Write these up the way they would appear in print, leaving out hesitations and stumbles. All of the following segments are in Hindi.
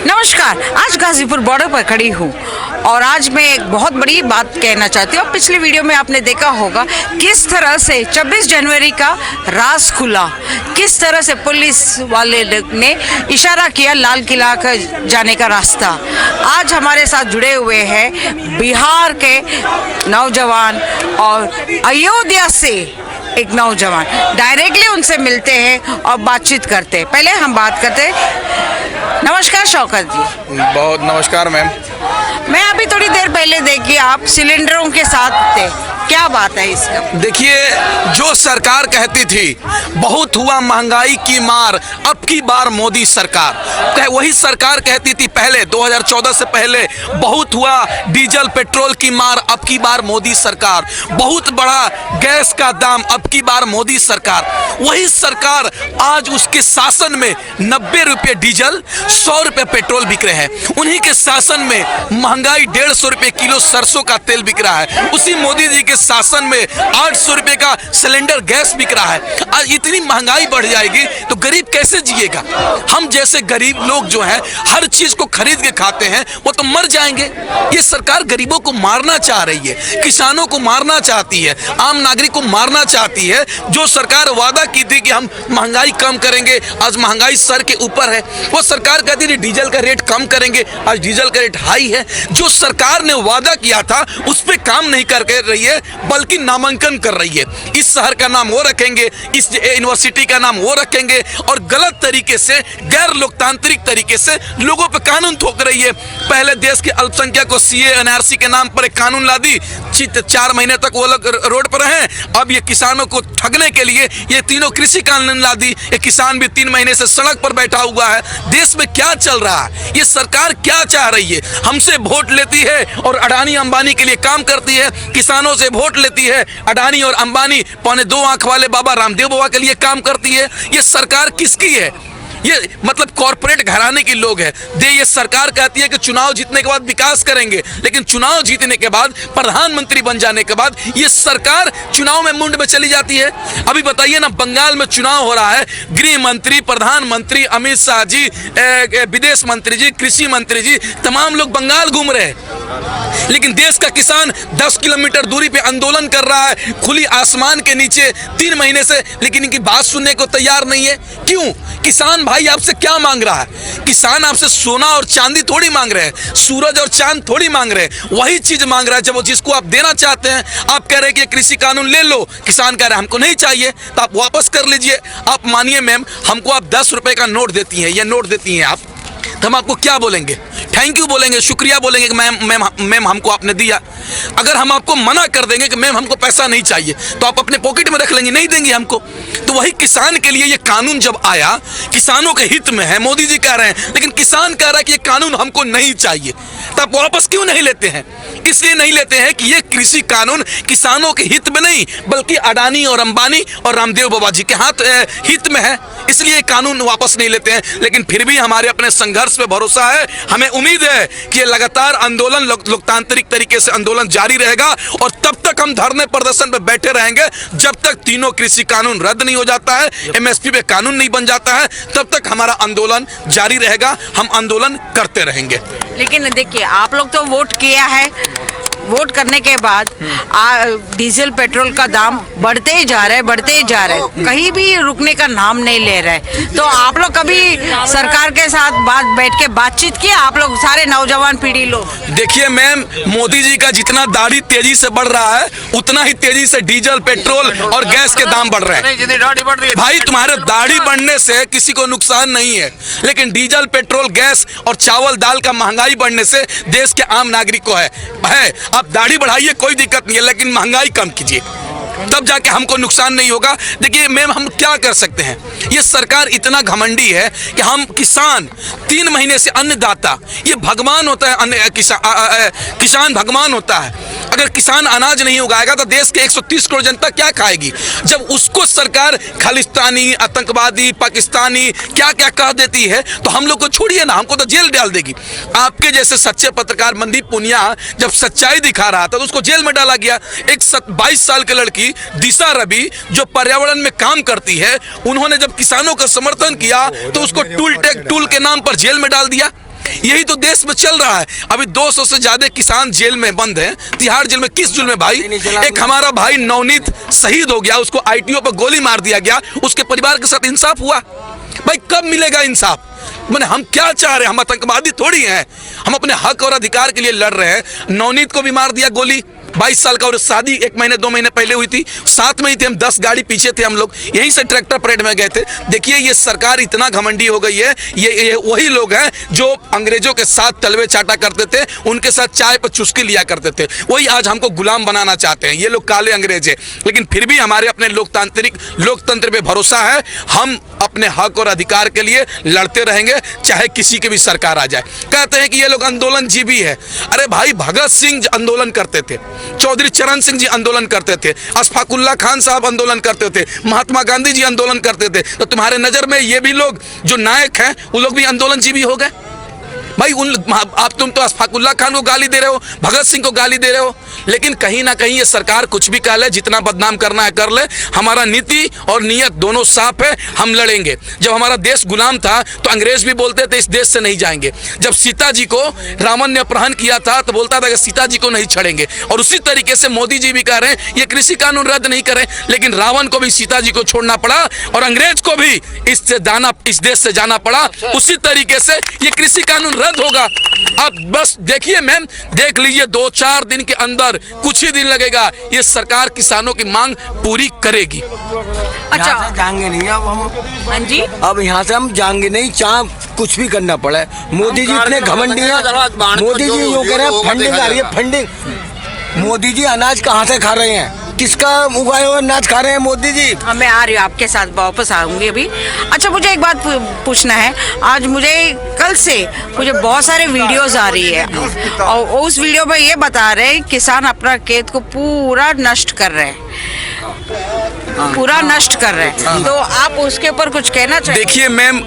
नमस्कार। आज गाजीपुर बॉर्डर पर खड़ी हूँ और आज मैं एक बहुत बड़ी बात कहना चाहती हूँ। पिछले वीडियो में आपने देखा होगा किस तरह से 26 जनवरी का राज खुला, किस तरह से पुलिस वाले ने इशारा किया लाल किला का जाने का रास्ता। आज हमारे साथ जुड़े हुए हैं बिहार के नौजवान और अयोध्या से एक नौजवान। डायरेक्टली उनसे मिलते हैं और बातचीत करते हैं। पहले हम बात करते हैं। नमस्कार शौकत जी। बहुत नमस्कार मैम। मैं अभी थोड़ी देर पहले देखी आप सिलेंडरों के साथ थे, क्या बात है इसका? देखिए, जो सरकार कहती थी बहुत हुआ महंगाई की मार, अब की बार मोदी सरकार, वही सरकार कहती थी पहले 2014 से पहले बहुत हुआ डीजल पेट्रोल की मार, अब की बार मोदी सरकार, बहुत बड़ा गैस का दाम, अब की बार मोदी सरकार। वही सरकार आज उसके शासन में 90 रुपये डीजल, 100 रुपये पेट्रोल बिक रहे हैं। उन्हीं के शासन में महंगाई 150 रुपये किलो सरसों का तेल बिक रहा है। उसी मोदी जी के शासन में 800 रुपये का सिलेंडर गैस बिक रहा है। आज इतनी महंगाई बढ़ जाएगी तो गरीब कैसे जिएगा? हम जैसे गरीब लोग जो हैं हर चीज को खरीद के खाते हैं, वो तो मर जाएंगे। ये सरकार गरीबों को मारना चाह रही है, किसानों को मारना चाहती है, आम नागरिक को मारना चाहती है। जो सरकार वादा की थी कि हम महंगाई कम करेंगे, आज महंगाई सर के ऊपर है। वो सरकार कहती थी डीजल का रेट कम करेंगे, आज डीजल का रेट हाई है। जो सरकार ने वादा किया था उस पर काम नहीं कर रही है, बल्कि नामांकन कर रही है। इस शहर का नाम वो रखेंगे, इस यूनिवर्सिटी का नाम वो रखेंगे और गलत तरीके से, गैर लोकतांत्रिक तरीके से लोगों पे कानून थोप रही है। पहले देश के अल्पसंख्यक को सीए एनआरसी के नाम पर एक कानून ला दी, 4 महीने तक वो लोग रोड पर हैं। अब ये किसानों को ठगने के लिए ये तीनों कृषि कानून ला दी। ये किसान भी 3 महीने से सड़क पर बैठा हुआ है। देश में क्या चल रहा है? ये सरकार क्या चाह रही है? हमसे वोट लेती है और अडानी अंबानी के लिए काम करती है, किसानों से वोट लेती है। अडानी और अंबानी पौने 2 आंख वाले बाबा रामदेव बाबा के लिए काम करती है। ये सरकार किसकी है? ये मतलब कॉर्पोरेट घराने के लोग हैं। ये सरकार कहती है कि चुनाव जीतने के बाद विकास करेंगे, लेकिन चुनाव जीतने के बाद, प्रधानमंत्री बन जाने के बाद ये सरकार चुनाव में मुंड में चली जाती है। अभी बताइए ना, बंगाल में चुनाव हो रहा है, गृह मंत्री, प्रधानमंत्री अमित शाह जी, विदेश मंत्री जी, कृषि मंत्री जी, तमाम लोग बंगाल घूम रहे हैं। लेकिन देश का किसान 10 किलोमीटर दूरी पे आंदोलन कर रहा है खुली आसमान के नीचे 3 महीने से, लेकिन इनकी बात सुनने को तैयार नहीं है। क्यों? किसान भाई आपसे क्या मांग रहा है? किसान आपसे सोना और चांदी थोड़ी मांग रहे हैं, सूरज और चांद थोड़ी मांग रहे हैं। वही चीज मांग रहा है जब वो जिसको आप देना चाहते हैं। आप कह रहे हैं कि कृषि कानून ले लो, किसान कह रहा है हमको नहीं चाहिए, तो आप वापस कर लीजिए। आप मानिए मैम, हमको आप 10 रुपए का नोट देती हैं, ये नोट देती हैं आप, तो हम आपको क्या बोलेंगे? थैंक यू बोलेंगे, शुक्रिया बोलेंगे कि मैम हमको आपने दिया। अगर हम आपको मना कर देंगे कि मैम हमको पैसा नहीं चाहिए, तो आप अपने पॉकेट में रख लेंगे, नहीं देंगे हमको। तो वही किसान के लिए ये कानून जब आया, किसानों के हित में है, मोदी जी कह रहे हैं, लेकिन किसान कह रहा है कि ये कानून हमको नहीं चाहिए, तो आप वापस क्यों नहीं लेते हैं? इसलिए नहीं लेते हैं कि ये कृषि कानून किसानों के हित में नहीं, बल्कि अडानी और अंबानी और रामदेव बाबा जी के हित में है। इसलिए कानून वापस नहीं लेते हैं। लेकिन फिर भी हमारे अपने संघर्ष पे भरोसा है। हमें उम्मीद है कि ये लगातार आंदोलन लोकतांत्रिक तरीके से आंदोलन जारी रहेगा और तब तक हम धरने प्रदर्शन पे बैठे रहेंगे जब तक तीनों कृषि कानून रद्द नहीं हो जाता है, एमएसपी पे कानून नहीं बन जाता है, तब तक हमारा आंदोलन जारी रहेगा। हम आंदोलन करते रहेंगे। लेकिन देखिए, आप लोग तो वोट किया है, वोट करने के बाद डीजल पेट्रोल का दाम बढ़ते ही जा रहे, कहीं भी रुकने का नाम नहीं ले रहे। तो आप लोग कभी सरकार के साथ बैठ के बातचीत किया? आप लोग सारे नौजवान पीढ़ी लोग देखिए मैम, मोदी जी का जितना दाढ़ी तेजी से बढ़ रहा है, उतना ही तेजी से डीजल पेट्रोल और गैस के दाम बढ़ रहे हैं। भाई, तुम्हारे दाढ़ी बढ़ने से किसी को नुकसान नहीं है, लेकिन डीजल पेट्रोल गैस और चावल दाल का महंगाई बढ़ने से देश के आम नागरिक को है। आप दाढ़ी बढ़ाइए, कोई दिक्कत नहीं है, लेकिन महंगाई कम कीजिए, तब जाके हमको नुकसान नहीं होगा। देखिए मैम, हम क्या कर सकते हैं? ये सरकार इतना घमंडी है कि हम किसान 3 महीने से अन्नदाता, ये भगवान होता है, किसान भगवान होता है। अगर किसान अनाज नहीं उगाएगा तो देश के 130 करोड़ जनता क्या खाएगी? जब उसको सरकार खालिस्तानी, आतंकवादी, पाकिस्तानी क्या क्या कह देती है, तो हम लोग को छोड़िए ना, हमको तो जेल डाल देगी। आपके जैसे सच्चे पत्रकार मनदीप पुनिया जब सच्चाई दिखा रहा था तो उसको जेल में डाला गया। एक 22 साल की लड़की दिशा रवि जो पर्यावरण में काम करती है, उन्होंने जब किसानों का समर्थन किया तो उसको टूल के नाम पर जेल में डाल दिया। यही तो देश में चल रहा है। अभी 200 से ज्यादा किसान जेल में बंद हैं, तिहाड़ जेल में। किस जुल्म में भाई? एक हमारा भाई नवनीत शहीद हो गया, उसको आईटीओ पर गोली मार दिया गया, उसके परिवार के साथ इंसाफ हुआ? भाई कब मिलेगा इंसाफ? मैंने हम क्या चाह रहे हैं? हम आतंकवादी थोड़ी हैं, हम अपने हक और अधिकार के लिए लड़ रहे हैं। नवनीत को भी मार दिया गोली, 22 साल का, और शादी 1 महीने 2 महीने पहले हुई थी, साथ में ही थे हम, 10 गाड़ी पीछे थे हम लोग, यहीं से ट्रैक्टर परेड में गए थे। देखिए ये सरकार इतना घमंडी हो गई है, ये वही लोग हैं जो अंग्रेजों के साथ तलवे चाटा करते थे, उनके साथ चाय पर चुस्की लिया करते थे, वही आज हमको गुलाम बनाना चाहते हैं। ये लोग काले अंग्रेज हैं, लेकिन फिर भी हमारे अपने लोकतंत्र पे भरोसा है। हम अपने हक और अधिकार के लिए लड़ते रहेंगे, चाहे किसी की भी सरकार आ जाए। कहते हैं कि ये लोग आंदोलनजीवी है। अरे भाई भगत सिंह आंदोलन करते थे, चौधरी चरण सिंह जी आंदोलन करते थे, अशफाकुल्ला खान साहब आंदोलन करते थे, महात्मा गांधी जी आंदोलन करते थे। तो तुम्हारे नजर में ये भी लोग जो नायक हैं वो लोग भी आंदोलनजीवी हो गए? भाई तुम तो अशफाकुल्ला खान को गाली दे रहे हो, भगत सिंह को गाली दे रहे हो, लेकिन कहीं ना कहीं ये सरकार कुछ भी कह ले, जितना बदनाम करना है कर ले, हमारा नीति और नियत दोनों साफ है, हम लड़ेंगे। जब हमारा देश गुलाम था तो अंग्रेज भी बोलते थे इस देश से नहीं जाएंगे। जब सीता जी को रावण ने अपहरण किया था तो बोलता था कि सीता जी को नहीं छोड़ेंगे। और उसी तरीके से मोदी जी भी कह रहे हैं ये कृषि कानून रद्द नहीं करें, लेकिन रावण को भी सीता जी को छोड़ना पड़ा और अंग्रेज को भी इस देश से जाना पड़ा। उसी तरीके से ये कृषि कानून रद्द होगा। अब बस देखिए मैम, देख लीजिए 2-4 दिन के अंदर, कुछ ही दिन लगेगा, ये सरकार किसानों की मांग पूरी करेगी। अच्छा जाएंगे नहीं अब हम। हाँ जी, अब यहाँ से हम जाएंगे नहीं, चाहे कुछ भी करना पड़े। मोदी जी इतने घमंडी हैं, मोदी जी यूँ कह रहे हैं फंडिंग आ रही है, फंडिंग। मोदी जी अनाज कहाँ से खा रहे हैं? किसका उगाए हुए अनाज खा रहे हैं मोदी जी? हाँ मैं आ रही हूँ आपके साथ, वापस आऊंगी अभी। अच्छा मुझे एक बात पूछना है, आज कल से मुझे बहुत सारे वीडियोस आ रही है और उस वीडियो में ये बता रहे हैं किसान अपना खेत को पूरा नष्ट कर रहे हैं, पूरा नष्ट कर रहे हैं, तो आप उसके ऊपर कुछ कहना चाहिए? देखिए मैम,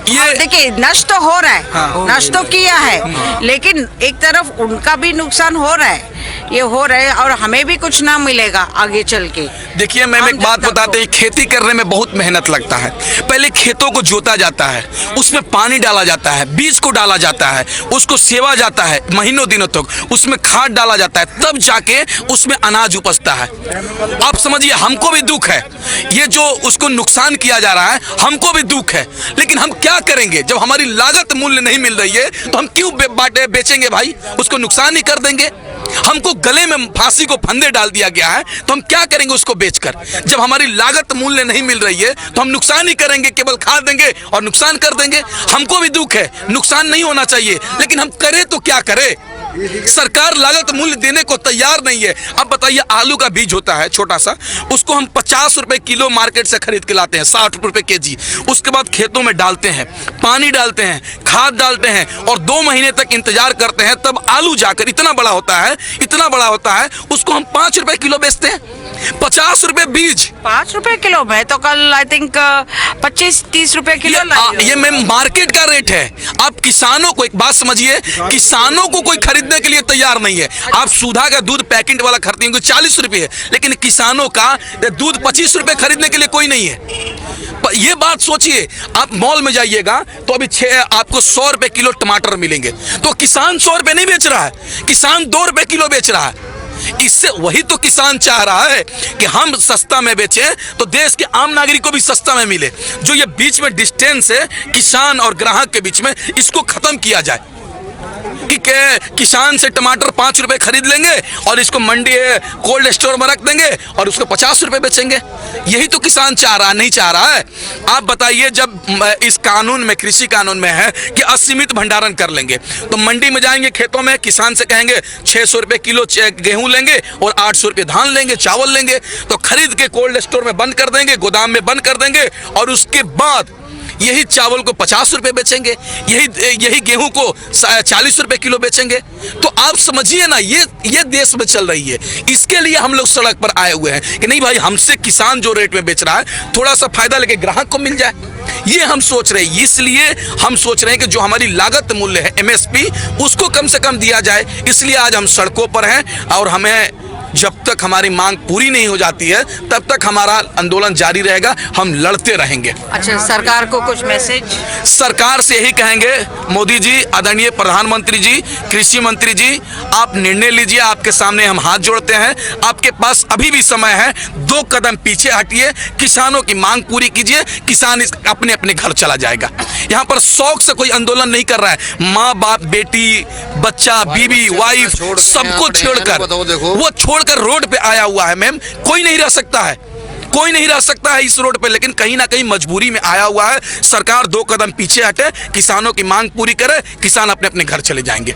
ये देखिए नष्ट तो हो रहा है, नष्ट तो किया है, लेकिन एक तरफ उनका भी नुकसान हो रहा है, ये हो रहा है, और हमें भी कुछ ना मिलेगा आगे चल के। देखिए मैम एक बात बताते हैं, खेती करने में बहुत मेहनत लगता है। पहले खेतों को जोता जाता है, उसमें पानी डाला जाता है, बीज को डाला जाता है, उसको सेवा जाता है महीनों दिनों तक, उसमें खाद डाला जाता है, तब जाके उसमें अनाज उपजता है। आप समझिए हमको भी दुख है, ये जो उसको नुकसान किया जा रहा है हमको भी दुख है, लेकिन हम क्या करेंगे? जब हमारी लागत मूल्य नहीं मिल रही है तो हम क्यों बेचेंगे भाई? उसको नुकसान ही कर देंगे। हमको गले में फांसी को फंदे डाल दिया गया है, तो हम क्या करेंगे उसको बेचकर? जब हमारी लागत मूल्य नहीं मिल रही है तो हम नुकसान ही करेंगे, केवल खा देंगे और नुकसान कर देंगे। हमको भी दुख है, नुकसान नहीं होना चाहिए, लेकिन हम करें तो क्या करें? सरकार लागत मूल्य देने को तैयार नहीं है। अब बताइए आलू का बीज होता है छोटा सा, उसको हम 50 रुपए किलो मार्केट से खरीद के लाते हैं, 60 रुपए केजी। उसके बाद खेतों में डालते हैं, पानी डालते हैं, खाद डालते हैं और 2 महीने तक इंतजार करते हैं, तब आलू जाकर इतना बड़ा होता है, इतना बड़ा होता है, उसको हम 5 रुपए किलो बेचते हैं। 50 रुपए बीज, 5 रुपए किलो में तो कल आई थिंक 25-30 रुपए किलो ये मैम मार्केट का रेट है। आप किसानों को एक बात समझिए, किसानों को कोई खरीदने के लिए तैयार नहीं है। आप सुधा का दूध पैकेट वाला खरीदते हैं 40 रुपए है, लेकिन किसानों का दूध 25 रुपए खरीदने के लिए कोई नहीं है। ये बात सोचिए, आप मॉल में जाइएगा तो अभी आपको 100 रुपए किलो टमाटर मिलेंगे, तो किसान 100 रुपए नहीं बेच रहा है, किसान 2 रुपए किलो बेच रहा है। इससे वही तो किसान चाह रहा है कि हम सस्ता में बेचें तो देश के आम नागरिक को भी सस्ता में मिले। जो ये बीच में डिस्टेंस है किसान और ग्राहक के बीच में, इसको खत्म किया जाए कि किसान से टमाटर 5 रुपए खरीद लेंगे और इसको मंडी कोल्ड स्टोर में रख देंगे और उसको 50 रुपए बेचेंगे। यही तो किसान चाह रहा, नहीं चाह रहा है। आप बताइए, जब इस कानून में, कृषि कानून में है कि असीमित भंडारण कर लेंगे, तो मंडी में जाएंगे, खेतों में किसान से कहेंगे 600 रुपए किलो गेहूं लेंगे और 800 रुपए धान लेंगे, चावल लेंगे, तो खरीद के कोल्ड स्टोर में बंद कर देंगे, गोदाम में बंद कर देंगे और उसके बाद यही चावल को 50 रुपए बेचेंगे, यही गेहूं को 40 रुपए किलो बेचेंगे। तो आप समझिए ना, ये देश में चल रही है। इसके लिए हम लोग सड़क पर आए हुए हैं कि नहीं भाई, हमसे किसान जो रेट में बेच रहा है थोड़ा सा फायदा लेके ग्राहक को मिल जाए। ये हम सोच रहे हैं, इसलिए हम सोच रहे हैं कि जो हमारी लागत मूल्य है MSP, उसको कम से कम दिया जाए। इसलिए आज हम सड़कों पर हैं और हमें जब तक हमारी मांग पूरी नहीं हो जाती है तब तक हमारा आंदोलन जारी रहेगा, हम लड़ते रहेंगे। अच्छा, सरकार को कुछ मैसेज? सरकार से यही कहेंगे, मोदी जी, आदरणीय प्रधानमंत्री जी, कृषि मंत्री जी, आप निर्णय लीजिए, आपके सामने हम हाथ जोड़ते हैं। आपके पास अभी भी समय है, 2 कदम पीछे हटिए, किसानों की मांग पूरी कीजिए, किसान अपने अपने घर चला जाएगा। यहाँ पर शौक से कोई आंदोलन नहीं कर रहा है। माँ बाप, बेटी, बच्चा, बीवी, वाइफ सबको छोड़कर, वो छोड़कर रोड पे आया हुआ है। मैम, कोई नहीं रह सकता है, कोई नहीं रह सकता है इस रोड पे, लेकिन कहीं ना कहीं मजबूरी में आया हुआ है। सरकार 2 कदम पीछे हटे, किसानों की मांग पूरी करे, किसान अपने अपने घर चले जाएंगे।